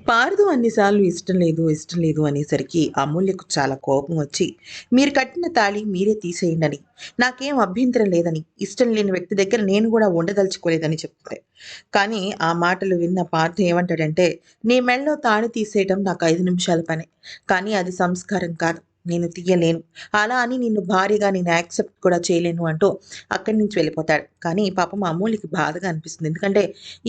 పారదు అన్నిసార్లు ఇష్టం లేదు, ఇష్టం లేదు అనేసరికి అమూల్యకు చాలా కోపం వచ్చి, మీరు కట్టిన తాళి మీరే తీసేయండని, నాకేం అభ్యంతరం లేదని, ఇష్టం లేని వ్యక్తి దగ్గర నేను కూడా ఉండదలుచుకోలేదని చెప్తాయి. కానీ ఆ మాటలు విన్న పార్థు ఏమంటాడంటే, నీ మెడలో తాళి తీసేయటం నాకు 5 నిమిషాల పనే. కానీ అది సంస్కారం కాదు. నేను తీయలేను. అలా అని నిన్ను భార్యగా నేను యాక్సెప్ట్ కూడా చేయలేను అంటూ అక్కడి నుంచి వెళ్ళిపోతాడు. కానీ పాపం అమూల్యకి బాధగా అనిపిస్తుంది. ఎందుకంటే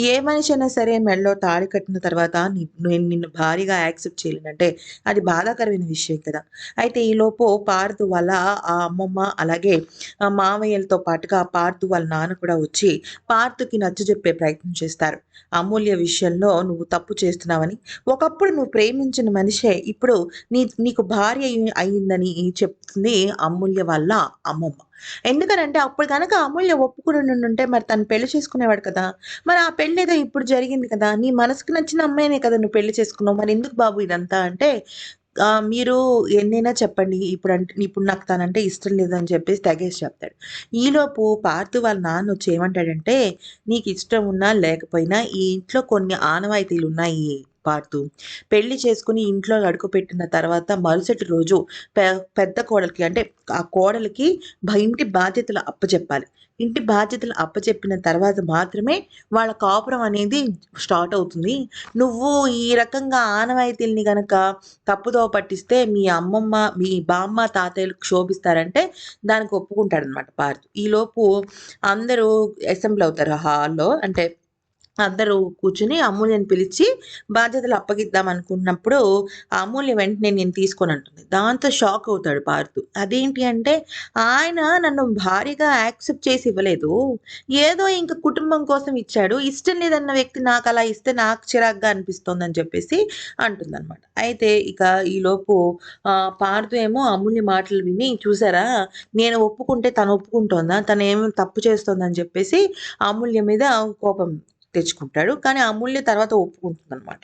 ఏ మనిషి అయినా సరే మెడలో తాళి కట్టిన తర్వాత నేను నిన్ను భారీగా యాక్సెప్ట్ చేయలేనంటే అది బాధాకరమైన విషయం కదా. అయితే ఈలోపు పార్థు వాళ్ళ ఆ అమ్మమ్మ అలాగే ఆ మామయ్యలతో పాటుగా పార్థు వాళ్ళ నాన్న కూడా వచ్చి పార్థుకి నచ్చజెప్పే ప్రయత్నం చేస్తారు. అమూల్య విషయంలో నువ్వు తప్పు చేస్తున్నావని, ఒకప్పుడు నువ్వు ప్రేమించిన మనిషే ఇప్పుడు నీకు భార్య అయిందని చెప్తుంది అమూల్య వాళ్ళ అమ్మమ్మ. ఎందుకనంటే అప్పుడు గనక అమూల్య ఒప్పుకుని ఉండుంటే మరి తను పెళ్లి చేసుకునేవాడు కదా! మరి ఆ పెళ్ళేదో ఇప్పుడు జరిగింది కదా! నీ మనసుకు నచ్చిన అమ్మాయినే కదా నువ్వు పెళ్లి చేసుకున్నావు. మరెందుకు బాబు ఇదంతా అంటే, మీరు ఎన్నైనా చెప్పండి. ఇప్పుడు నాకు తనంటే ఇష్టం లేదు అని చెప్పేసి తెగేసి చెప్తాడు. ఈలోపు పార్థు వాళ్ళ నాన్నొచ్చి ఏమంటాడంటే, "నీకు ఇష్టం ఉన్నా లేకపోయినా ఈ ఇంట్లో కొన్ని ఆనవాయితీలున్నాయి పార్థు. పెళ్లి చేసుకొని ఇంట్లో అడుగుపెట్టిన తర్వాత మరుసటి రోజు పె పెద్ద కోడలికి అంటే ఆ కోడలికి ఇంటి బాధ్యతలు అప్పచెప్పాలి. ఇంటి బాధ్యతలు అప్పచెప్పిన తర్వాత మాత్రమే వాళ్ళ కాపురం అనేది స్టార్ట్ అవుతుంది. నువ్వు ఈ రకంగా ఆనవాయితీలని గనక తప్పుదోవ పట్టిస్తే మీ అమ్మమ్మ, మీ బామ్మ, తాతయ్యలు క్షోభిస్తారంటే దానికి ఒప్పుకుంటాడనమాట పార్థు. ఈలోపు అందరూ అసెంబ్ల్ అవుతారు హాల్‌లో. అంటే అందరూ కూర్చొని అమూల్యని పిలిచి బాధ్యతలు అప్పగిద్దాం అనుకున్నప్పుడు, ఆ అమూల్య వెంటనే నేను తీసుకోనంటుంది. దాంతో షాక్ అవుతాడు పార్థు. అదేంటి అంటే, ఆయన నన్ను భార్యగా యాక్సెప్ట్ చేసి ఇవ్వలేదు. ఏదో ఇంక కుటుంబం కోసం ఇచ్చాడు. ఇష్టం లేదన్న వ్యక్తి నాకలా ఇస్తే నాకు చిరాకుగా అనిపిస్తోందని చెప్పేసి అంటుందనమాట. అయితే ఇక ఈలోపు పార్థు ఏమో అమూల్య మాటలు విని చూసారా, నేను ఒప్పుకుంటే తను ఒప్పుకుంటోందా? తనేమో తప్పు చేస్తోందని చెప్పేసి అమూల్య మీద కోపం తెచ్చుకుంటాడు. కానీ అమూల్య తర్వాత ఒప్పుకుంటుందనమాట.